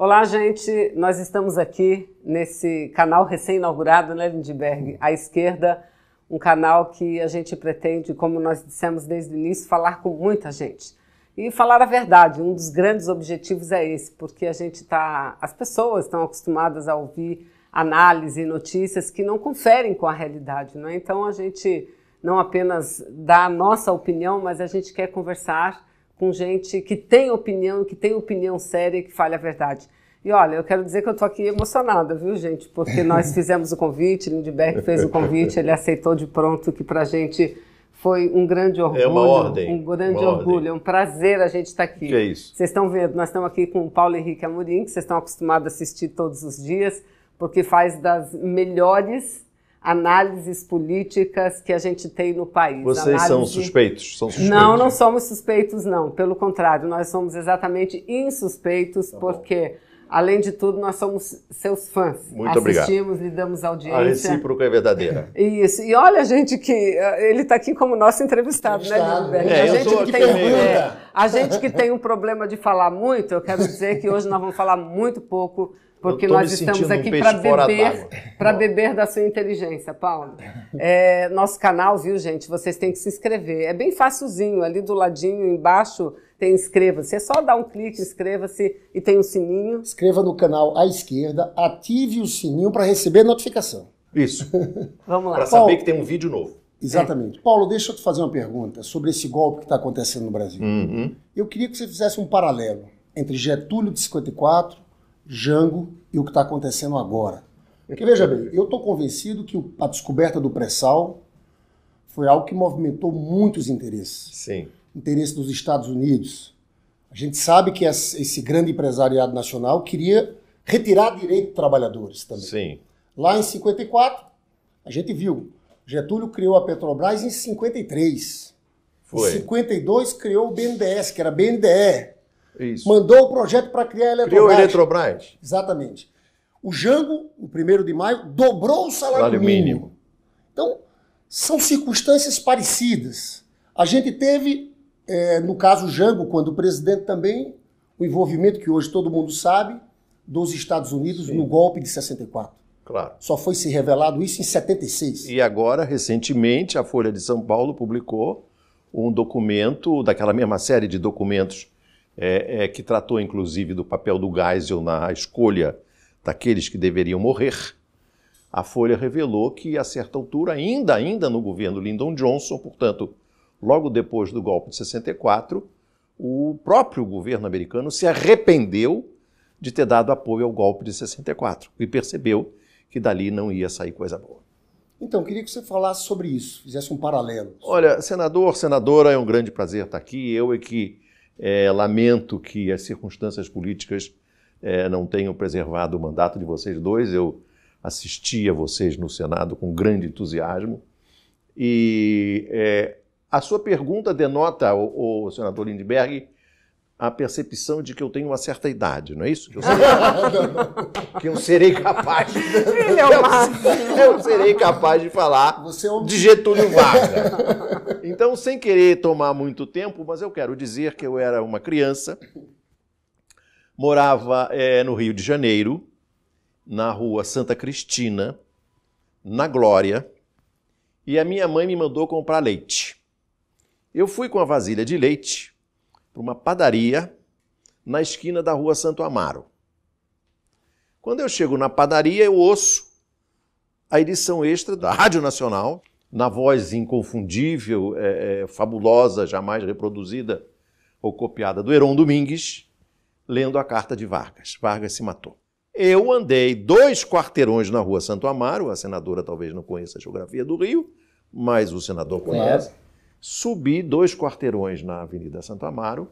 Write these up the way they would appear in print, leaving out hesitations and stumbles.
Olá, gente. Nós estamos aqui nesse canal recém-inaugurado, né, Lindbergh? À esquerda, um canal que a gente pretende, como nós dissemos desde o início, falar com muita gente. E falar a verdade. Um dos grandes objetivos é esse, porque as pessoas estão acostumadas a ouvir análise e notícias que não conferem com a realidade, não é? Então a gente não apenas dá a nossa opinião, mas a gente quer conversar com gente que tem opinião séria e que fale a verdade. E olha, eu quero dizer que eu estou aqui emocionada, viu, gente? Porque nós fizemos o convite, Lindbergh fez o convite, ele aceitou de pronto, que para a gente foi um grande orgulho. É uma ordem. Um grande orgulho, é um prazer a gente estar aqui. Que é isso? Vocês estão vendo, nós estamos aqui com o Paulo Henrique Amorim, que vocês estão acostumados a assistir todos os dias, porque faz das melhores análises políticas que a gente tem no país. Vocês são suspeitos? Não, não somos suspeitos, não. Pelo contrário, nós somos exatamente insuspeitos, porque, além de tudo, nós somos seus fãs. Muito obrigado. Assistimos, lhe damos audiência. A recíproca é verdadeira. Isso. E olha, gente, que ele está aqui como nosso entrevistado, né, Lindbergh? A gente que tem um problema de falar muito, eu quero dizer que hoje nós vamos falar muito pouco, porque nós estamos aqui para beber da sua inteligência, Paulo. Nosso canal, viu, gente? Vocês têm que se inscrever. É bem facilzinho, ali do ladinho, embaixo, tem inscreva-se. É só dar um clique, inscreva-se e tem um sininho. Inscreva no canal à esquerda, ative o sininho para receber notificação. Isso. Vamos lá. Para saber que tem um vídeo novo. Exatamente. Paulo, deixa eu te fazer uma pergunta sobre esse golpe que está acontecendo no Brasil. Eu queria que você fizesse um paralelo entre Getúlio de 54, Jango e o que está acontecendo agora. Porque, veja bem, eu estou convencido que a descoberta do pré-sal foi algo que movimentou muitos interesses. Sim. Interesse dos Estados Unidos. A gente sabe que esse grande empresariado nacional queria retirar direito de trabalhadores também. Sim. Lá em 54, a gente viu, Getúlio criou a Petrobras em 53. Foi. Em 52 criou o BNDES, que era BNDE. Isso. Mandou o projeto para criar a Eletrobras. Criou a Eletrobras. Exatamente. O Jango, no 1º de maio, dobrou o salário mínimo. Então, são circunstâncias parecidas. A gente teve, no caso Jango, quando o presidente também, o envolvimento que hoje todo mundo sabe, dos Estados Unidos no golpe de 64. Claro. Só foi se revelado isso em 76. E agora, recentemente, a Folha de São Paulo publicou um documento, daquela mesma série de documentos que tratou, inclusive, do papel do Geisel na escolha daqueles que deveriam morrer. A Folha revelou que, a certa altura, ainda no governo Lyndon Johnson, portanto, logo depois do golpe de 64, o próprio governo americano se arrependeu de ter dado apoio ao golpe de 64 e percebeu que dali não ia sair coisa boa. Então, queria que você falasse sobre isso, fizesse um paralelo. Olha, senador, senadora, é um grande prazer estar aqui. Eu é que lamento que as circunstâncias políticas não tenham preservado o mandato de vocês dois. Eu assisti a vocês no Senado com grande entusiasmo. E a sua pergunta denota, o senador Lindbergh, a percepção de que eu tenho uma certa idade, não é isso? Que eu serei capaz. Ele é o máximo. Eu serei capaz de falar de Getúlio Vargas. Então, sem querer tomar muito tempo, mas eu quero dizer que eu era uma criança, morava no Rio de Janeiro, na rua Santa Cristina, na Glória, e a minha mãe me mandou comprar leite. Eu fui com a vasilha de leite para uma padaria na esquina da rua Santo Amaro. Quando eu chego na padaria, eu ouço a edição extra da Rádio Nacional, na voz inconfundível, fabulosa, jamais reproduzida ou copiada do Heron Domingues, lendo a carta de Vargas. Vargas se matou. Eu andei 2 quarteirões na rua Santo Amaro, a senadora talvez não conheça a geografia do Rio, mas o senador conhece. Subi 2 quarteirões na Avenida Santo Amaro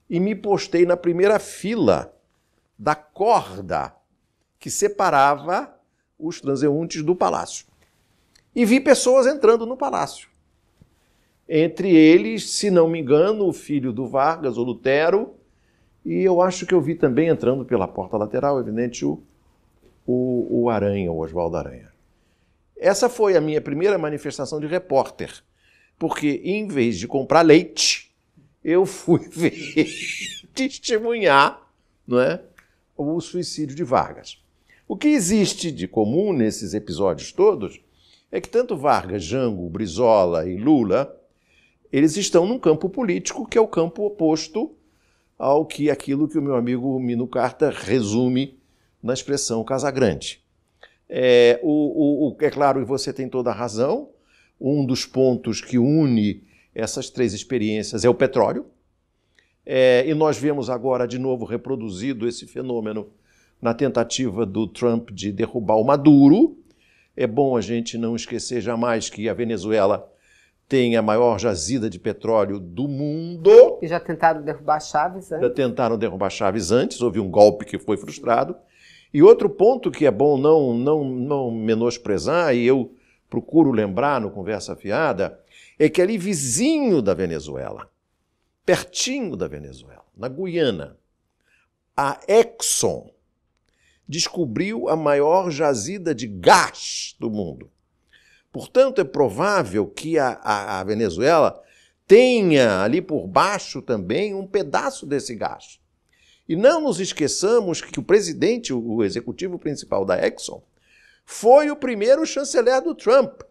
e me postei na primeira fila da corda que separava os transeuntes do palácio. E vi pessoas entrando no palácio. Entre eles, se não me engano, o filho do Vargas, o Lutero, e eu acho que eu vi também entrando pela porta lateral, evidente, o Aranha, o Oswaldo Aranha. Essa foi a minha primeira manifestação de repórter, porque em vez de comprar leite, eu fui ver, testemunhar, não é, o suicídio de Vargas. O que existe de comum nesses episódios todos é que tanto Vargas, Jango, Brizola e Lula, eles estão num campo político que é o campo oposto ao que aquilo que o meu amigo Mino Carta resume na expressão Casagrande. É claro, e você tem toda a razão, um dos pontos que une essas três experiências é o petróleo, e nós vemos agora de novo reproduzido esse fenômeno na tentativa do Trump de derrubar o Maduro. É bom a gente não esquecer jamais que a Venezuela tem a maior jazida de petróleo do mundo. E já tentaram derrubar Chaves antes? Já tentaram derrubar Chaves antes, houve um golpe que foi frustrado. E outro ponto que é bom não menosprezar, e eu procuro lembrar no Conversa Fiada, é que ali vizinho da Venezuela, pertinho da Venezuela, na Guiana, a Exxon descobriu a maior jazida de gás do mundo. Portanto, é provável que a Venezuela tenha ali por baixo também um pedaço desse gás. E não nos esqueçamos que o presidente, o executivo principal da Exxon, foi o primeiro chanceler do Trump.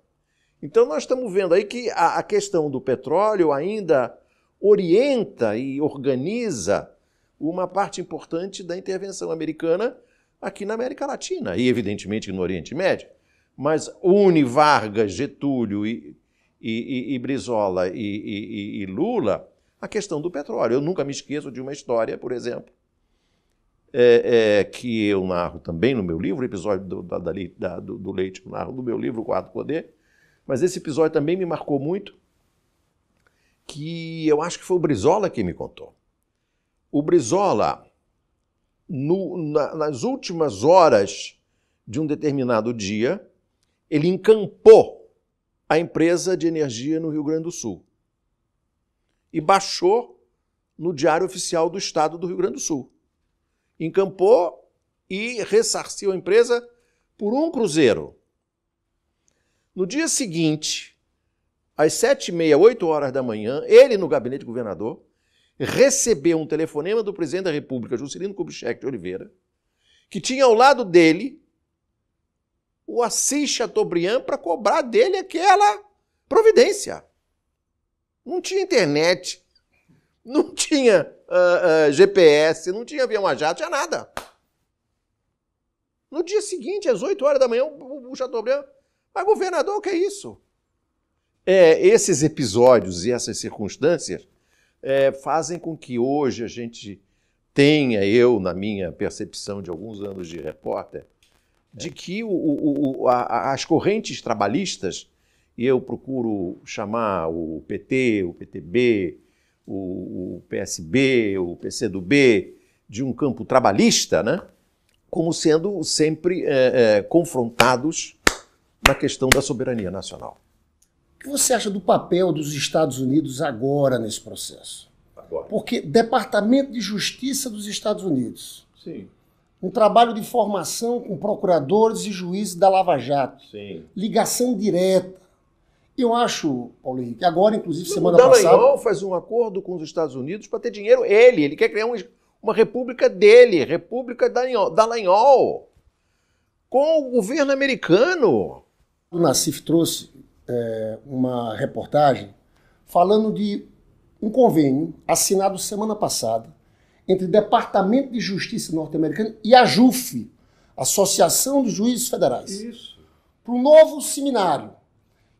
Então nós estamos vendo aí que a questão do petróleo ainda orienta e organiza uma parte importante da intervenção americana aqui na América Latina e, evidentemente, no Oriente Médio. Mas une Vargas, Getúlio e Brizola e Lula a questão do petróleo. Eu nunca me esqueço de uma história, por exemplo, que eu narro também no meu livro, o episódio do Leite, eu narro no meu livro, O Quarto Poder, mas esse episódio também me marcou muito, que eu acho que foi o Brizola que me contou. O Brizola, nas últimas horas de um determinado dia, ele encampou a empresa de energia no Rio Grande do Sul e baixou no Diário Oficial do Estado do Rio Grande do Sul. Encampou e ressarciu a empresa por um cruzeiro. No dia seguinte, às 7h30, 8 horas da manhã, ele, no gabinete do governador, recebeu um telefonema do presidente da República, Juscelino Kubitschek de Oliveira, que tinha ao lado dele o Assis Chateaubriand para cobrar dele aquela providência. Não tinha internet, não tinha GPS, não tinha avião a jato, tinha nada. No dia seguinte, às 8 horas da manhã, o Chateaubriand, mas governador, o que é isso? Esses episódios e essas circunstâncias fazem com que hoje a gente tenha, eu, na minha percepção de alguns anos de repórter, de que as correntes trabalhistas, e eu procuro chamar o PT, o PTB, o PSB, o PCdoB, de um campo trabalhista, né, como sendo sempre confrontados na questão da soberania nacional. O que você acha do papel dos Estados Unidos agora nesse processo? Agora. Porque Departamento de Justiça dos Estados Unidos, Sim. um trabalho de formação com procuradores e juízes da Lava Jato, Sim. ligação direta. Eu acho, Paulo Henrique, agora, inclusive, semana passada... O Dallagnol faz um acordo com os Estados Unidos para ter dinheiro. Ele quer criar uma república dele, República Dallagnol, com o governo americano. O Nassif trouxe uma reportagem falando de um convênio assinado semana passada entre o Departamento de Justiça norte-americano e a JUF, Associação dos Juízes Federais, para um novo seminário.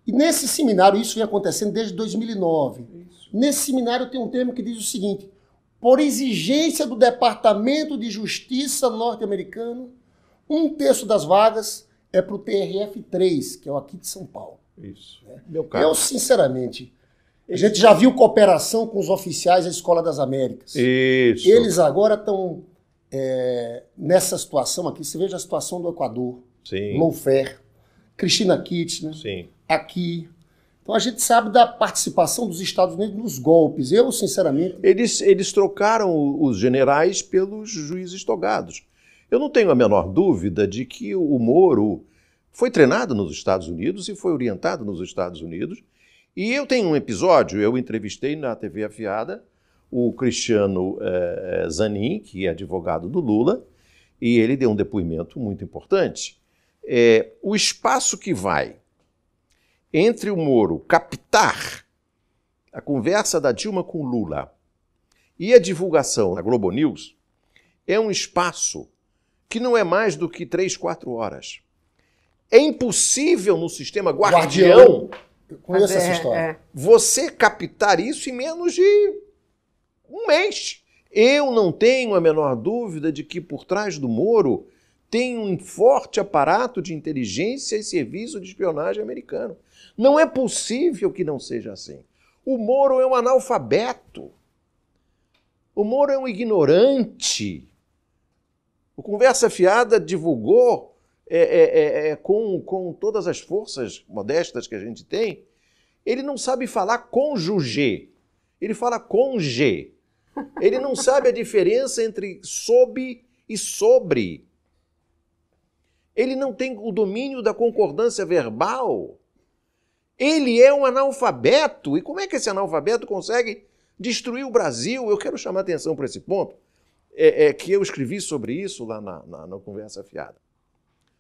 E nesse seminário, isso vem acontecendo desde 2009, nesse seminário tem um termo que diz o seguinte: por exigência do Departamento de Justiça norte-americano, 1/3 das vagas é para o TRF-3, que é o aqui de São Paulo. Isso. Meu caro. Eu, sinceramente, a gente já viu cooperação com os oficiais da Escola das Américas. Isso. Eles agora estão nessa situação aqui. Você veja a situação do Equador, Sim. Lawfare, Cristina Kirchner, Sim. aqui. Então a gente sabe da participação dos Estados Unidos nos golpes. Eu, sinceramente... Eles trocaram os generais pelos juízes togados. Eu não tenho a menor dúvida de que o Moro foi treinado nos Estados Unidos e foi orientado nos Estados Unidos. E eu tenho um episódio, eu entrevistei na TV Afiada o Cristiano Zanin, que é advogado do Lula, E ele deu um depoimento muito importante. O espaço que vai entre o Moro captar a conversa da Dilma com Lula e a divulgação na Globo News é um espaço que não é mais do que 3, 4 horas. É impossível no sistema Guardião Eu conheço essa história. você captar isso em menos de um mês. Eu não tenho a menor dúvida de que por trás do Moro tem um forte aparato de inteligência e serviço de espionagem americano. Não é possível que não seja assim. O Moro é um analfabeto. O Moro é um ignorante. O Conversa Fiada divulgou com todas as forças modestas que a gente tem. Ele não sabe falar cônjuge. Ele fala conge. Ele não sabe a diferença entre sob e sobre. Ele não tem o domínio da concordância verbal. Ele é um analfabeto. E como é que esse analfabeto consegue destruir o Brasil? Eu quero chamar atenção para esse ponto, que eu escrevi sobre isso lá na Conversa Fiada.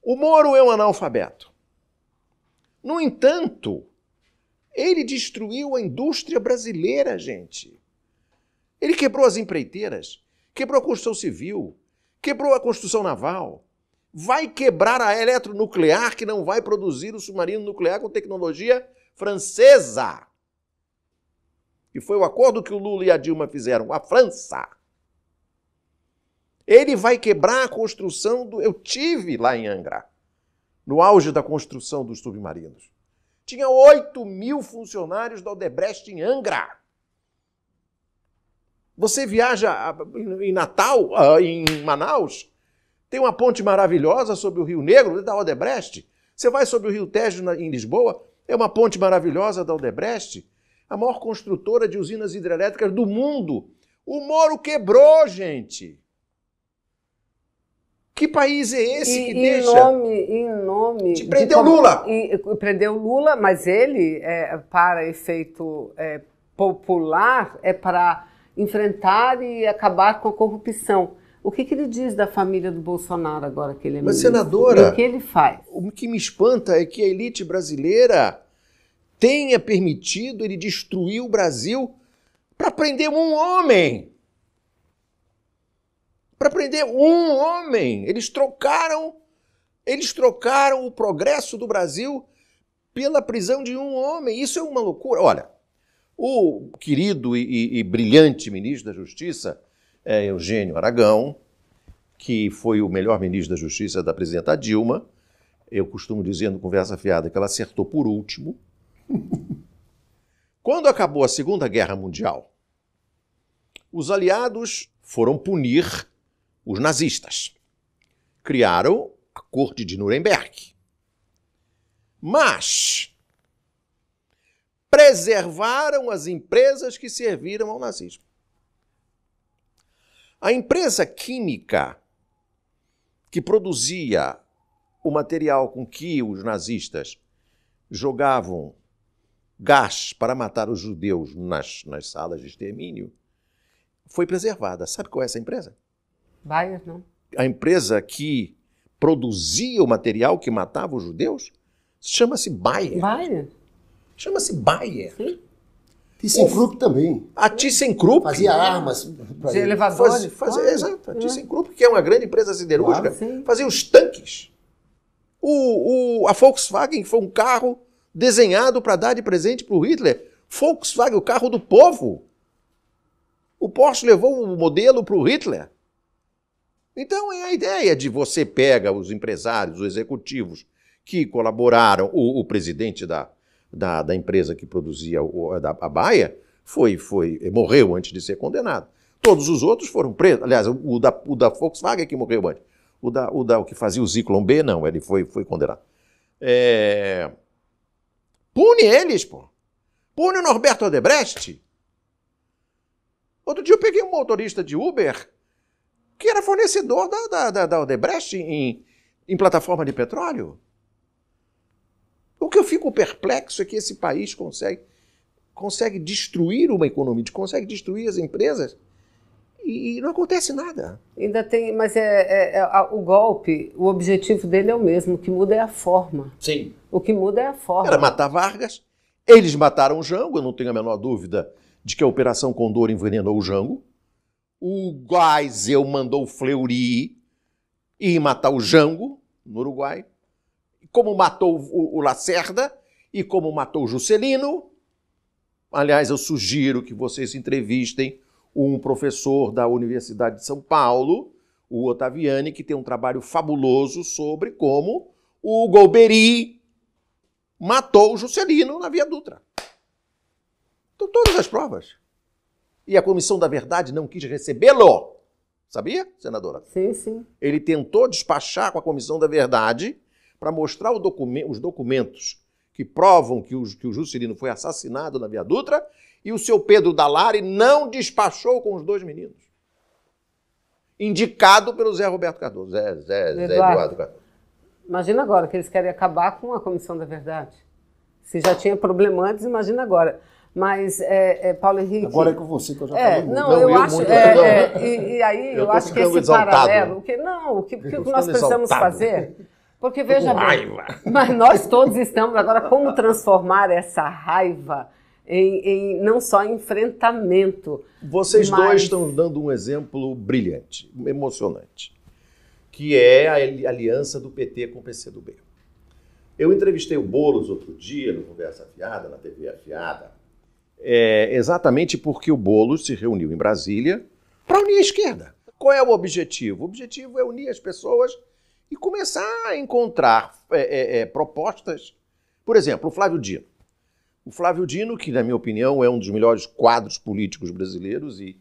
O Moro é um analfabeto. No entanto, ele destruiu a indústria brasileira, gente. Ele quebrou as empreiteiras, quebrou a construção civil, quebrou a construção naval. Vai quebrar a eletronuclear, que não vai produzir o submarino nuclear com tecnologia francesa. E foi o acordo que o Lula e a Dilma fizeram com a França. Ele vai quebrar a construção do... Eu tive lá em Angra, no auge da construção dos submarinos. Tinha 8.000 funcionários da Odebrecht em Angra. Você viaja em Natal, em Manaus, tem uma ponte maravilhosa sobre o Rio Negro, da Odebrecht. Você vai sobre o Rio Tejo, em Lisboa, é uma ponte maravilhosa da Odebrecht, a maior construtora de usinas hidrelétricas do mundo. O Moro quebrou, gente. Que país é esse que deixa... Em nome... De prender o Lula. Prendeu o Lula, mas ele, para efeito popular, é para enfrentar e acabar com a corrupção. O que ele diz da família do Bolsonaro agora que ele é ministro? Mas, senadora... E o que ele faz? O que me espanta é que a elite brasileira tenha permitido ele destruir o Brasil para prender um homem. Para prender um homem. Eles trocaram o progresso do Brasil pela prisão de um homem. Isso é uma loucura. Olha, o querido e brilhante ministro da Justiça, Eugênio Aragão, que foi o melhor ministro da Justiça da presidenta Dilma. Eu costumo dizer no Conversa Fiada que ela acertou por último. Quando acabou a Segunda Guerra Mundial, os aliados foram punir os nazistas. Criaram a Corte de Nuremberg. Mas preservaram as empresas que serviram ao nazismo. A empresa química que produzia o material com que os nazistas jogavam gás para matar os judeus nas salas de extermínio foi preservada. Sabe qual é essa empresa? Bayer, não? A empresa que produzia o material que matava os judeus chama-se Bayer. Bayer? Chama-se Bayer. Sim. ThyssenKrupp também. A ThyssenKrupp Fazia armas para De ele. elevadores? Exato. A ThyssenKrupp, que é uma grande empresa siderúrgica, Claro, fazia os tanques. A Volkswagen foi um carro desenhado para dar de presente para o Hitler. Volkswagen, o carro do povo. O Porsche levou o modelo para o Hitler. Então é a ideia de você pega os empresários, os executivos que colaboraram, o presidente da empresa que produzia a Bayer morreu antes de ser condenado. Todos os outros foram presos. Aliás, o da Volkswagen que morreu antes. O que fazia o Zyklon B, não, ele foi condenado. Pune eles, pô. Pune o Norberto Odebrecht. Outro dia eu peguei um motorista de Uber que era fornecedor da Odebrecht em plataforma de petróleo. O que eu fico perplexo é que esse país consegue destruir uma economia, consegue destruir as empresas E não acontece nada. Ainda tem, mas o golpe, o objetivo dele é o mesmo, o que muda é a forma. Sim. O que muda é a forma. Era matar Vargas, eles mataram o Jango, eu não tenho a menor dúvida de que a Operação Condor envenenou o Jango. O Geisel mandou o Fleury ir matar o Jango, no Uruguai. Como matou o Lacerda e como matou o Juscelino. Aliás, eu sugiro que vocês entrevistem um professor da Universidade de São Paulo, o Ottaviani, que tem um trabalho fabuloso sobre como o Golbery matou o Juscelino na Via Dutra. Então, todas as provas. E a Comissão da Verdade não quis recebê-lo. Sabia, senadora? Sim, sim. Ele tentou despachar com a Comissão da Verdade para mostrar os documentos que provam que o Juscelino foi assassinado na Via Dutra, e o seu Pedro Dallari não despachou com os dois meninos. Indicado pelo Zé Roberto Cardoso. Zé Eduardo Cardoso. Imagina agora que eles querem acabar com a Comissão da Verdade. Se já tinha problema antes, imagina agora. Mas, Paulo Henrique... Agora é com você que eu já falei muito. Não, eu acho... E aí eu acho que esse paralelo... O que nós precisamos fazer... Porque, veja bem, mas nós todos estamos... Agora, como transformar essa raiva em não só enfrentamento... Vocês dois estão dando um exemplo brilhante, emocionante, que é a aliança do PT com o PCdoB. Eu entrevistei o Boulos outro dia, no Conversa Afiada, na TV Afiada, exatamente porque o Boulos se reuniu em Brasília para unir a esquerda. Qual é o objetivo? O objetivo é unir as pessoas e começar a encontrar propostas. Por exemplo, o Flávio Dino. O Flávio Dino, que, na minha opinião, é um dos melhores quadros políticos brasileiros, e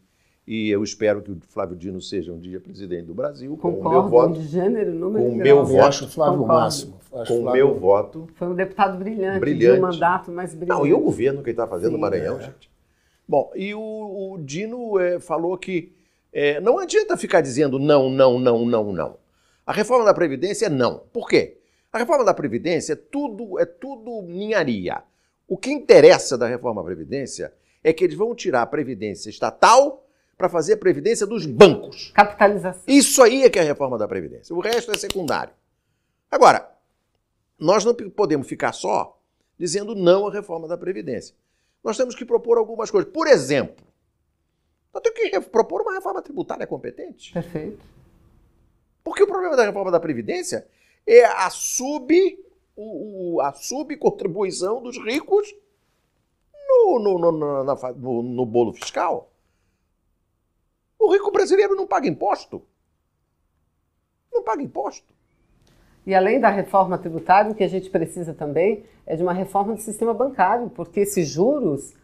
eu espero que o Flávio Dino seja um dia presidente do Brasil, Concordo, com o meu voto. De gênero, número com o meu voto. Acho o Flávio máximo. Com o meu voto. Foi um deputado brilhante. De um mandato mais brilhante. Não, e o governo que ele está fazendo no Maranhão, gente. Bom, e o Dino falou que não adianta ficar dizendo não, não, não, não, não. A reforma da Previdência é não. Por quê? A reforma da Previdência é tudo ninharia. O que interessa da reforma da Previdência é que eles vão tirar a Previdência estatal para fazer a Previdência dos bancos. Capitalização. Isso aí é que é a reforma da Previdência. O resto é secundário. Agora, nós não podemos ficar só dizendo não à reforma da Previdência. Nós temos que propor algumas coisas. Por exemplo, nós temos que propor uma reforma tributária competente. Perfeito. Porque o problema da reforma da Previdência é a subcontribuição dos ricos no bolo fiscal. O rico brasileiro não paga imposto. Não paga imposto. E além da reforma tributária, o que a gente precisa também é de uma reforma do sistema bancário, porque esses juros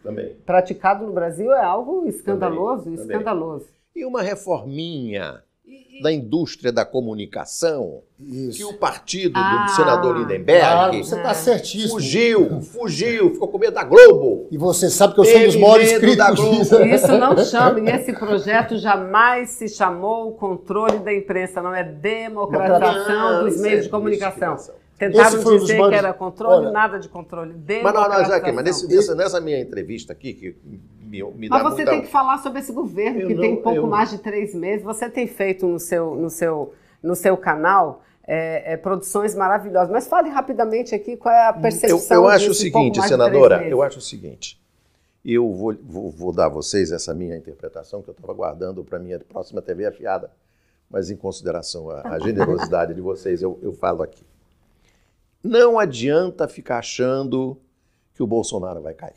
praticados no Brasil é algo escandaloso, escandaloso. E uma reforminha da indústria da comunicação, que o partido do senador Lindenberg você está certíssimo. Fugiu, ficou com medo da Globo. E você sabe que eu sou um dos maiores críticos disso. Isso não chama, e esse projeto jamais se chamou controle da imprensa, não é democratização dos meios de comunicação. Tentaram dizer que era controle, nada de controle. Mas nessa minha entrevista aqui, que me dá Mas você tem que falar sobre esse governo, que tem pouco mais de 3 meses. Você tem feito no seu canal produções maravilhosas. Mas fale rapidamente aqui qual é a percepção. Eu acho o seguinte, senadora, eu acho o seguinte. Eu vou dar a vocês essa minha interpretação, que eu estava guardando para a minha próxima TV Afiada, mas em consideração à generosidade de vocês, eu falo aqui. Não adianta ficar achando que o Bolsonaro vai cair.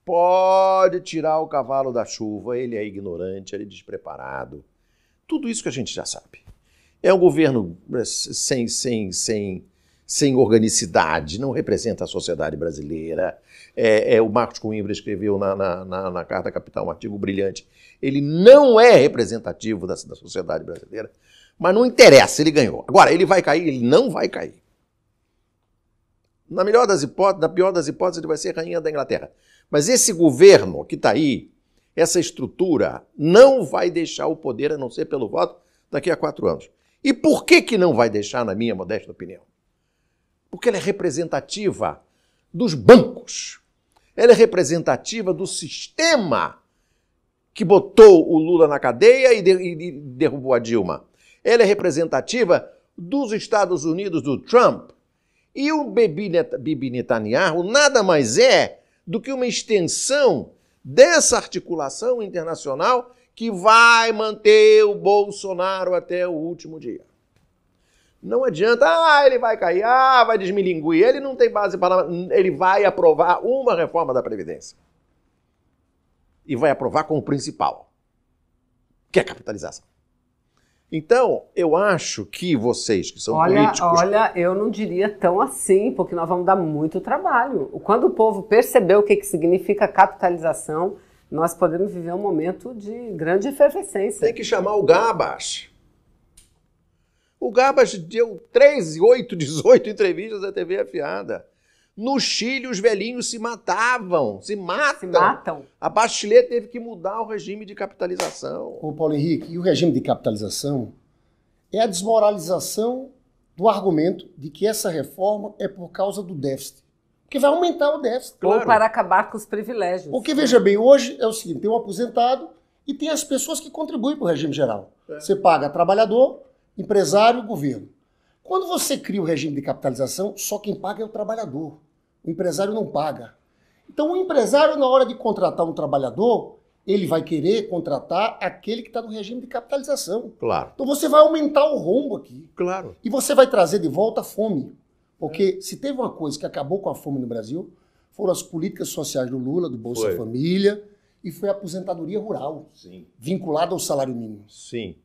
Pode tirar o cavalo da chuva, ele é ignorante, ele é despreparado. Tudo isso que a gente já sabe. É um governo sem organicidade, não representa a sociedade brasileira. O Marcos Coimbra escreveu na Carta Capital um artigo brilhante. Ele não é representativo da sociedade brasileira. Mas não interessa, ele ganhou. Agora, ele vai cair? Ele não vai cair. Na pior das hipóteses, ele vai ser rainha da Inglaterra. Mas esse governo que está aí, essa estrutura, não vai deixar o poder, a não ser pelo voto, daqui a 4 anos. E por que não vai deixar, na minha modesta opinião? Porque ela é representativa dos bancos. Ela é representativa do sistema que botou o Lula na cadeia e derrubou a Dilma. Ela é representativa dos Estados Unidos do Trump. E o Bibi Netanyahu nada mais é do que uma extensão dessa articulação internacional que vai manter o Bolsonaro até o último dia. Não adianta, ele vai cair, vai desmilinguir. Ele não tem base para... Ele vai aprovar uma reforma da Previdência. E vai aprovar com o principal, que é a capitalização. Então, eu acho que vocês que são políticos... Olha, eu não diria tão assim, porque nós vamos dar muito trabalho. Quando o povo percebeu o que significa capitalização, nós podemos viver um momento de grande efervescência. Tem que chamar o Gabas. O Gabas deu 3, 8, 18 entrevistas à TV Afiada. No Chile, os velhinhos se matavam, se matam. A Bachelet teve que mudar o regime de capitalização. Ô Paulo Henrique, e o regime de capitalização é a desmoralização do argumento de que essa reforma é por causa do déficit. Porque vai aumentar o déficit. Claro. Ou para acabar com os privilégios. Porque, veja bem, hoje é o seguinte, tem um aposentado e tem as pessoas que contribuem para o regime geral. Você paga trabalhador, empresário e governo. Quando você cria o regime de capitalização, só quem paga é o trabalhador. O empresário não paga. Então, o empresário, na hora de contratar um trabalhador, ele vai querer contratar aquele que está no regime de capitalização. Claro. Então, você vai aumentar o rombo aqui. Claro. E você vai trazer de volta a fome. Porque se teve uma coisa que acabou com a fome no Brasil, foram as políticas sociais do Lula, do Bolsa Família, e foi a aposentadoria rural. Sim. Vinculada ao salário mínimo. Sim.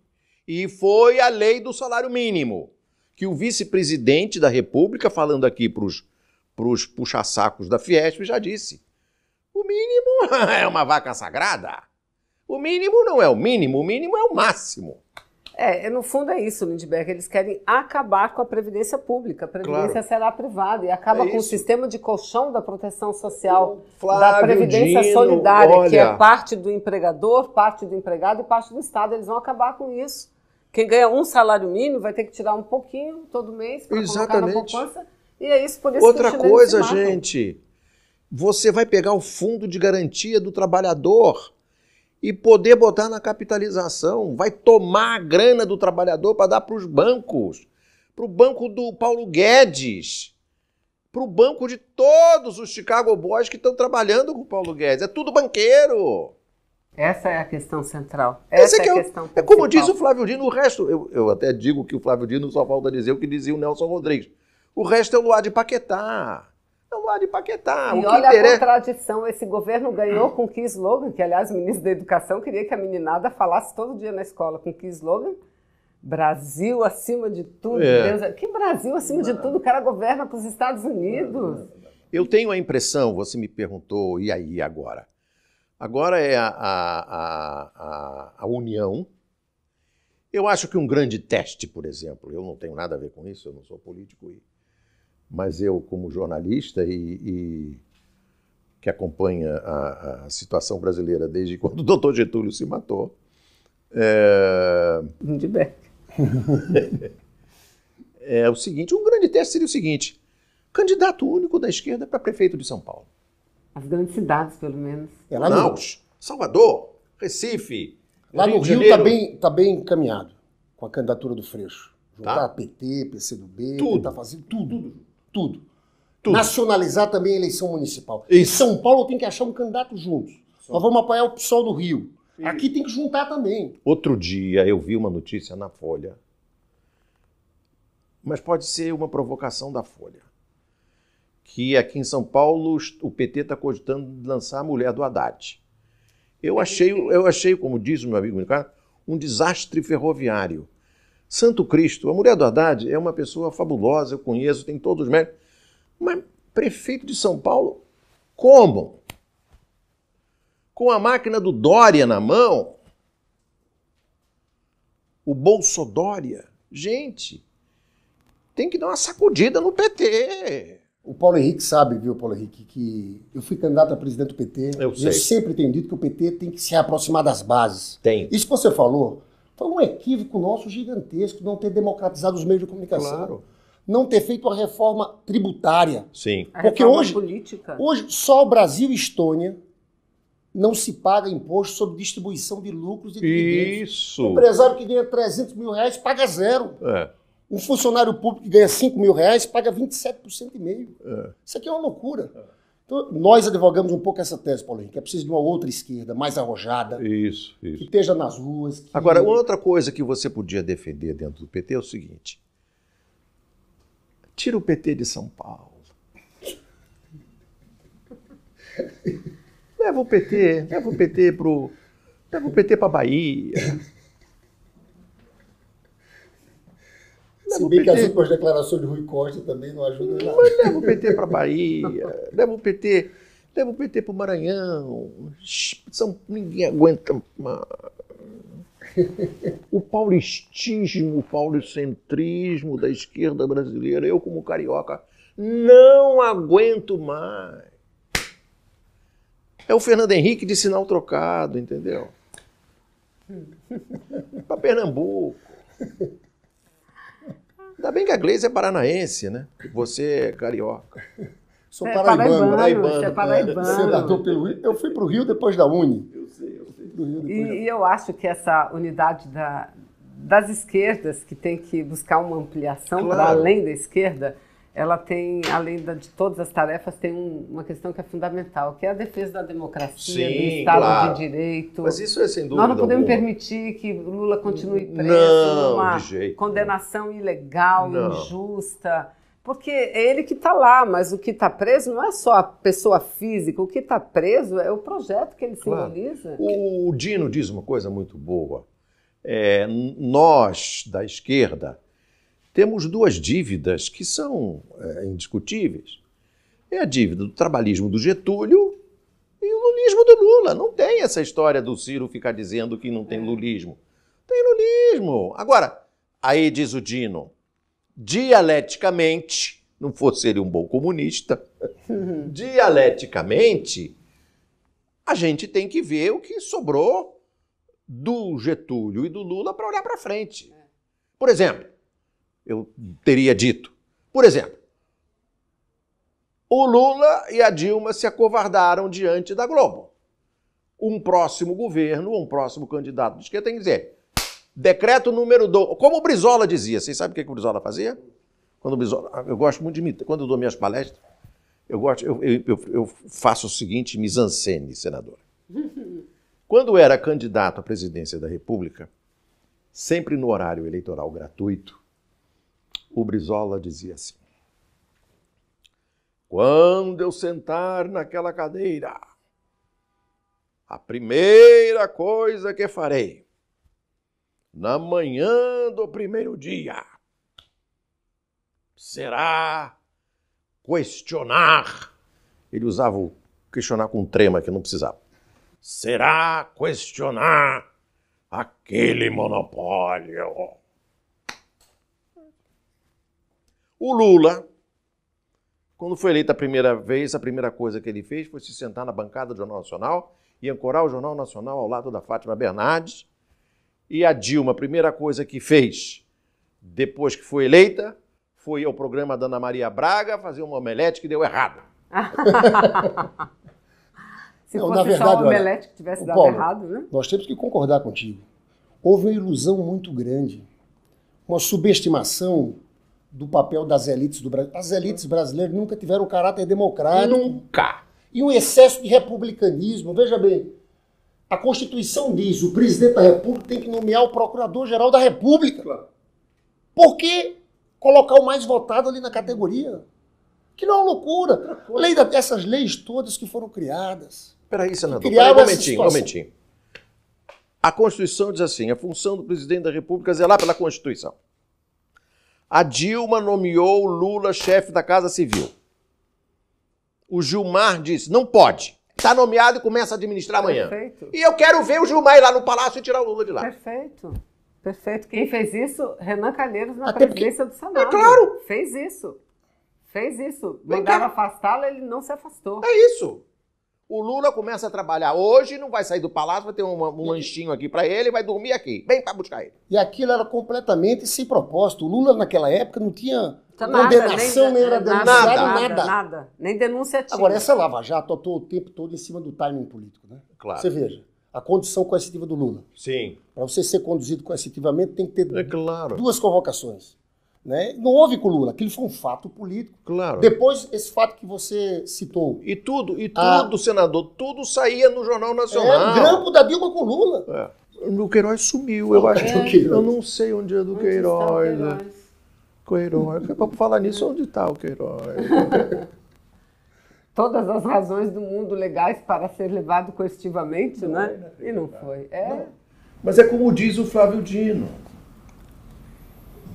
E foi a lei do salário mínimo, que o vice-presidente da República, falando aqui para os puxa-sacos da Fiesp, já disse. O mínimo é uma vaca sagrada. O mínimo não é o mínimo é o máximo. No fundo é isso, Lindbergh. Eles querem acabar com a Previdência Pública. A Previdência será privada e acaba com o sistema de colchão da proteção social, da Previdência Solidária, que é parte do empregador, parte do empregado e parte do Estado. Eles vão acabar com isso. Quem ganha um salário mínimo vai ter que tirar um pouquinho todo mês para colocar na poupança. E é isso, por isso outra que os coisa, se matam. gente, você vai pegar o fundo de garantia do trabalhador e poder botar na capitalização, vai tomar a grana do trabalhador para dar para os bancos, para o banco do Paulo Guedes, para o banco de todos os Chicago Boys que estão trabalhando com o Paulo Guedes. É tudo banqueiro. Essa é a questão central. Essa é a questão principal. É como diz o Flávio Dino, o resto, eu até digo que o Flávio Dino só falta dizer o que dizia o Nelson Rodrigues. O resto é o luar de Paquetá. É o luar de Paquetá. E olha a contradição, esse governo ganhou com que slogan, que aliás o ministro da Educação queria que a meninada falasse todo dia na escola, com que slogan? Brasil acima de tudo. Deus, que Brasil acima de tudo? O cara governa para os Estados Unidos. Eu tenho a impressão, você me perguntou, e aí agora? Agora é a união. Eu acho que um grande teste, por exemplo, eu não tenho nada a ver com isso, eu não sou político, mas eu, como jornalista e que acompanha a situação brasileira desde quando o doutor Getúlio se matou. É o seguinte, um grande teste seria o seguinte, candidato único da esquerda para prefeito de São Paulo. As grandes cidades, pelo menos. Manaus, Salvador, Recife, lá no Rio está bem encaminhado com a candidatura do Freixo. Juntar PT, PCdoB, tentar fazer tudo. Nacionalizar também a eleição municipal. Isso. São Paulo tem que achar um candidato juntos. Nós vamos apoiar o PSOL do Rio. Sim. Aqui tem que juntar também. Outro dia eu vi uma notícia na Folha, mas pode ser uma provocação da Folha, que aqui em São Paulo o PT está cogitando lançar a mulher do Haddad. Eu achei, como diz o meu amigo Ricardo, um desastre ferroviário. Santo Cristo, a mulher do Haddad é uma pessoa fabulosa, eu conheço, tem todos os méritos. Mas prefeito de São Paulo, como? Com a máquina do Dória na mão? O Bolsodória? Gente, tem que dar uma sacudida no PT. O Paulo Henrique sabe, viu, Paulo Henrique, que eu fui candidato a presidente do PT. Eu sempre tenho dito que o PT tem que se aproximar das bases. Isso que você falou foi um equívoco nosso gigantesco, não ter democratizado os meios de comunicação. Claro. Não ter feito a reforma tributária. Sim. Porque hoje só o Brasil e Estônia não se paga imposto sobre distribuição de lucros e dividendos. Isso. O empresário que ganha 300 mil reais paga zero. Um funcionário público que ganha 5 mil reais paga 27,5%. Isso aqui é uma loucura. Então, nós advogamos um pouco essa tese, Paulo Henrique, que é preciso de uma outra esquerda, mais arrojada, que esteja nas ruas. Que... Agora, uma outra coisa que você podia defender dentro do PT é o seguinte: tira o PT de São Paulo. Leva o PT para Bahia. Se bem que as últimas declarações de Rui Costa também não ajudam nada. Mas leva o PT para Bahia, leva o PT para o Maranhão. Ninguém aguenta mais. O paulistismo, o paulicentrismo da esquerda brasileira, eu como carioca, não aguento mais. É o Fernando Henrique de sinal trocado, entendeu? Para Pernambuco. Ainda bem que a Gleice é paranaense, né? Você é carioca. Sou paraibano. Você é paraibano. Senador pelo Rio. Eu fui para o Rio depois da Uni. Eu sei. E eu acho que essa unidade das esquerdas, que tem que buscar uma ampliação para além da esquerda, ela tem, além de todas as tarefas, tem uma questão que é fundamental, que é a defesa da democracia, do Estado de Direito. Mas isso é sem dúvida. Nós não podemos alguma. permitir que Lula continue preso numa de jeito condenação ilegal, injusta, porque é ele que está lá, mas o que está preso não é só a pessoa física, o que está preso é o projeto que ele simboliza. O Dino diz uma coisa muito boa. Nós, da esquerda, temos duas dívidas que são indiscutíveis. É a dívida do trabalhismo do Getúlio e o lulismo do Lula. Não tem essa história do Ciro ficar dizendo que não tem lulismo. Tem lulismo. Agora, aí diz o Dino, dialeticamente, não fosse ele um bom comunista, dialeticamente, a gente tem que ver o que sobrou do Getúlio e do Lula para olhar para frente. Por exemplo, eu teria dito, por exemplo, o Lula e a Dilma se acovardaram diante da Globo. Um próximo governo, um próximo candidato de esquerda tem que dizer, decreto número 2, como o Brizola dizia, vocês sabem o que o Brizola fazia? Eu gosto muito de imitar, quando eu dou minhas palestras, eu faço o seguinte mise-en-scène, senador. Quando era candidato à presidência da República, sempre no horário eleitoral gratuito, o Brizola dizia assim, quando eu sentar naquela cadeira, a primeira coisa que farei, na manhã do primeiro dia, será questionar. Ele usava o questionar com trema que não precisava. Será questionar aquele monopólio. O Lula, quando foi eleito a primeira vez, a primeira coisa que ele fez foi se sentar na bancada do Jornal Nacional e ancorar o Jornal Nacional ao lado da Fátima Bernardes. E a Dilma, a primeira coisa que fez, depois que foi eleita, foi ao programa da Ana Maria Braga fazer uma omelete que deu errado. Se fosse só uma omelete que tivesse dado errado, né? Nós temos que concordar contigo. Houve uma ilusão muito grande, uma subestimação do papel das elites do Brasil. As elites brasileiras nunca tiveram caráter democrático. Nunca! E um excesso de republicanismo. Veja bem, a Constituição diz que o presidente da República tem que nomear o Procurador-Geral da República. Claro. Por que colocar o mais votado ali na categoria? Que não é uma loucura. Lei essas leis todas que foram criadas. Peraí, senador, um momentinho. A Constituição diz assim, a função do presidente da República é zelar pela Constituição. A Dilma nomeou o Lula chefe da Casa Civil. O Gilmar disse, não pode. Está nomeado e começa a administrar amanhã. Perfeito. E eu quero ver o Gilmar ir lá no Palácio e tirar o Lula de lá. Perfeito. Perfeito. Quem fez isso? Renan Calheiros na presidência do Senado. É claro. Fez isso. Mandava afastá-lo, ele não se afastou. É isso. O Lula começa a trabalhar hoje, não vai sair do palácio, vai ter um lanchinho aqui para ele, vai dormir aqui. Vem para buscar ele. E aquilo era completamente sem propósito. O Lula, naquela época, não tinha Nada, condenação, nem era denunciado, nada. Nem denúncia tinha. Agora, essa Lava Jato atuou o tempo todo em cima do timing político, né? Claro. Você veja, a condição coercitiva do Lula. Sim. Para você ser conduzido coercitivamente, tem que ter claro. 2 convocações. Né? Não houve com o Lula, aquilo foi um fato político. Claro. Depois, esse fato que você citou. E tudo, senador, tudo saía no Jornal Nacional. O grampo da Dilma com o Lula. O Queiroz sumiu, eu acho. Eu não sei onde é do Queiroz. Queiroz. Para falar nisso, onde está o Queiroz? Todas as razões do mundo legais para ser levado coercitivamente, né? E não foi. Mas é como diz o Flávio Dino.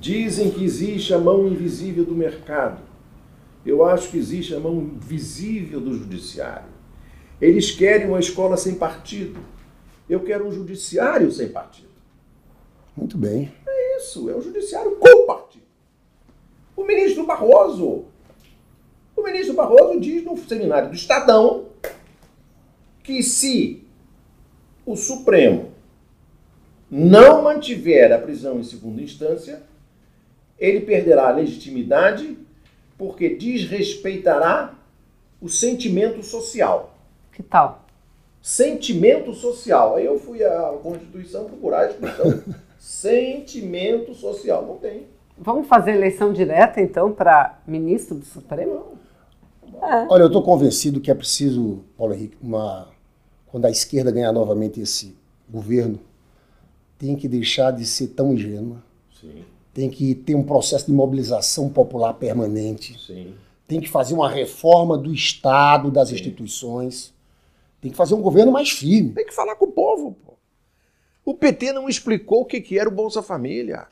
Dizem que existe a mão invisível do mercado. Eu acho que existe a mão visível do judiciário. Eles querem uma escola sem partido. Eu quero um judiciário sem partido. Muito bem. É isso, é um judiciário com partido. O ministro Barroso diz no seminário do Estadão que se o Supremo não mantiver a prisão em segunda instância, ele perderá a legitimidade porque desrespeitará o sentimento social. Que tal? Sentimento social. Aí eu fui à Constituição procurar a expressão. Sentimento social. Não tem. Vamos fazer eleição direta, então, para ministro do Supremo? Olha, eu estou convencido que é preciso, Paulo Henrique, quando a esquerda ganhar novamente esse governo, tem que deixar de ser tão ingênua. Sim. Tem que ter um processo de mobilização popular permanente. Sim. Tem que fazer uma reforma do Estado, das instituições. Tem que fazer um governo mais firme. Tem que falar com o povo, pô. O PT não explicou o que era o Bolsa Família.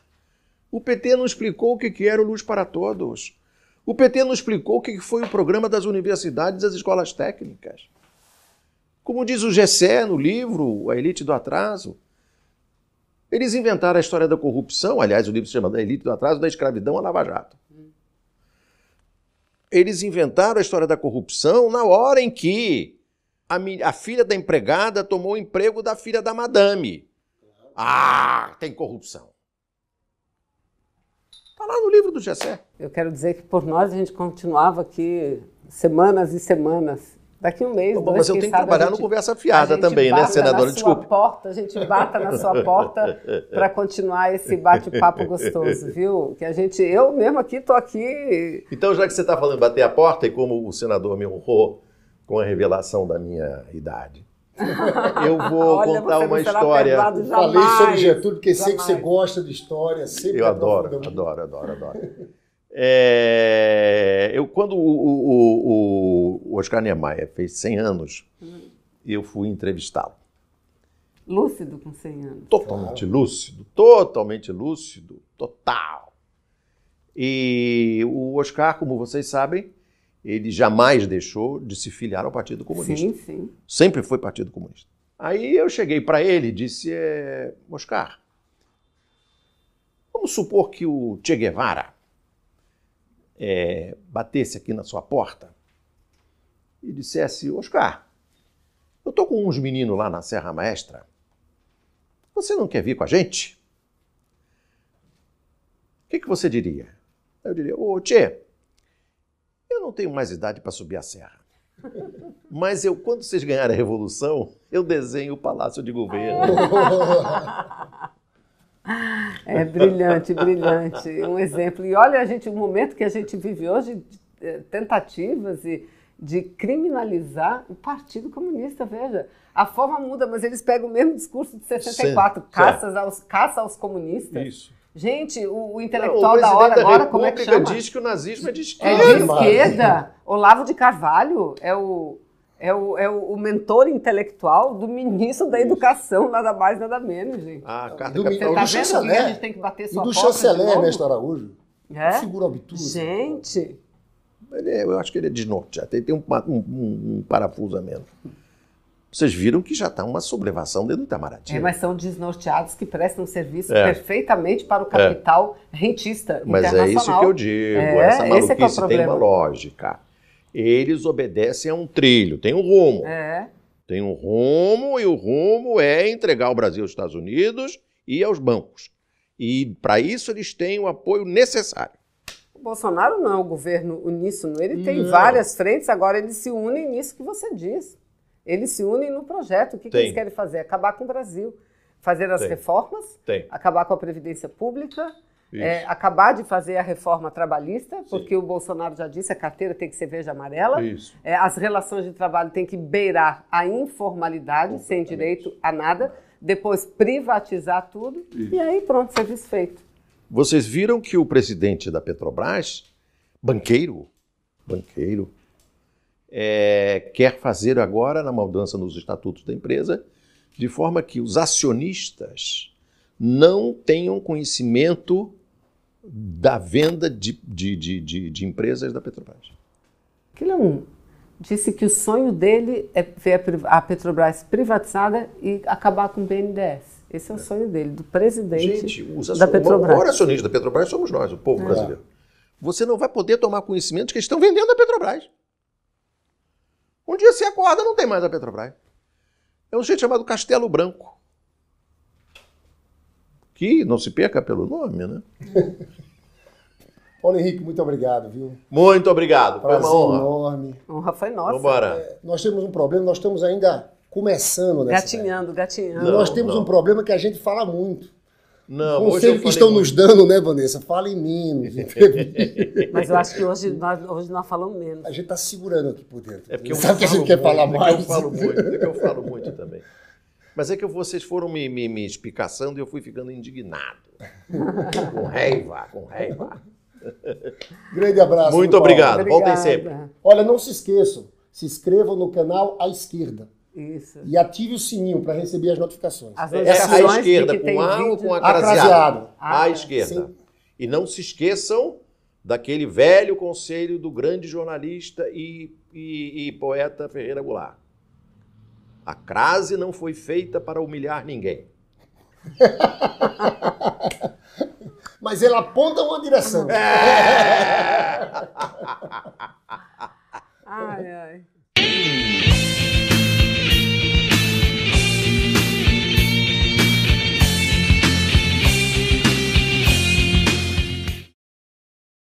O PT não explicou o que era o Luz para Todos. O PT não explicou o que foi o programa das universidades e das escolas técnicas. Como diz o Gessé no livro A Elite do Atraso, eles inventaram a história da corrupção, aliás, o livro se chama A Elite do Atraso, da escravidão à Lava Jato. Eles inventaram a história da corrupção na hora em que a filha da empregada tomou o emprego da filha da madame. Ah, tem corrupção. Está lá no livro do Gessé. Eu quero dizer que por nós a gente continuava aqui semanas e semanas. Daqui um mês, dois, mas eu tenho que trabalhar no Conversa Fiada também, né, senadora? Desculpe. A gente bata na sua porta para continuar esse bate-papo gostoso, viu? Que eu mesmo aqui estou aqui. Então, já que você está falando em bater a porta, e como o senador me honrou com a revelação da minha idade, eu vou contar uma história. Eu falei sobre Getúlio, porque sei que você gosta de história. Sempre eu adoro. Quando o Oscar Niemeyer fez 100 anos, eu fui entrevistá-lo. Lúcido com 100 anos. Totalmente lúcido, total. E o Oscar, como vocês sabem, ele jamais deixou de se filiar ao Partido Comunista. Sim. Sempre foi Partido Comunista. Aí eu cheguei para ele e disse, Oscar, vamos supor que o Che Guevara batesse aqui na sua porta e dissesse, Oscar, eu estou com uns meninos lá na Serra Maestra, você não quer vir com a gente? O que você diria? Eu diria, Che, eu não tenho mais idade para subir a serra, mas quando vocês ganharem a Revolução, eu desenho o Palácio de Governo. É brilhante. Um exemplo. E olha, o momento que a gente vive hoje, de tentativas de criminalizar o Partido Comunista, veja. A forma muda, mas eles pegam o mesmo discurso de 64, caça aos comunistas. Isso. Gente, o intelectual da hora agora, como é que chama? Diz que o nazismo é de esquerda. É de esquerda. Olavo de Carvalho é o mentor intelectual do ministro da Educação, nada mais, nada menos, gente. Você tá vendo que a gente tem que bater sua porta? E do chanceler, Ernesto Araújo. Figura obtusa. Gente. Eu acho que ele é desnorteado. Tem um parafuso a menos. Vocês viram que já está uma sublevação dentro do Itamaraty. Mas são desnorteados que prestam serviço perfeitamente para o capital rentista mas internacional. Mas é isso que eu digo. Essa maluquice tem uma lógica. Eles obedecem a um trilho, tem um rumo. É. Tem um rumo, e o rumo é entregar o Brasil aos Estados Unidos e aos bancos. E para isso eles têm o apoio necessário. O Bolsonaro não é um governo uníssono, ele tem várias frentes, agora eles se unem nisso que você diz. Eles se unem no projeto. O que eles querem fazer? Acabar com o Brasil. Fazer as reformas, acabar com a Previdência Pública, acabar de fazer a reforma trabalhista, porque o Bolsonaro já disse, a carteira tem que ser verde e amarela. As relações de trabalho têm que beirar a informalidade, sem direito a nada. Depois privatizar tudo e aí pronto, serviço feito. Vocês viram que o presidente da Petrobras, banqueiro, quer fazer agora, na mudança nos estatutos da empresa, de forma que os acionistas não tenham conhecimento da venda de empresas da Petrobras. Disse que o sonho dele é ver a Petrobras privatizada e acabar com o BNDES. Esse é o sonho dele, do presidente da Petrobras. O maior acionista da Petrobras somos nós, o povo brasileiro. Você não vai poder tomar conhecimento de que eles estão vendendo a Petrobras. Um dia você acorda, não tem mais a Petrobras. É um jeito chamado Castelo Branco. Que não se perca pelo nome, né? Paulo Henrique, muito obrigado, viu? Muito obrigado, foi uma honra. Enorme. A honra foi nossa. Vambora. Nós temos um problema, nós estamos ainda começando nessa Gatinhando. Nós temos um problema que a gente fala muito. Não, o conselho que estão nos dando, né, Vanessa? Fala em menos. Mas eu acho que hoje nós falamos menos. A gente está segurando aqui por dentro. É porque sabe que a gente quer falar mais? Eu falo muito, é que eu falo muito também. Mas é que vocês foram me espicaçando e eu fui ficando indignado. Com raiva. Grande abraço. Muito obrigado. Voltem sempre. Olha, não se esqueçam. Se inscrevam no canal à esquerda. Isso. E ative o sininho para receber as notificações. À esquerda, com A ou com acraseado? À esquerda. Sim. E não se esqueçam daquele velho conselho do grande jornalista e poeta Ferreira Goulart. A crase não foi feita para humilhar ninguém. Mas ela aponta uma direção. Ai.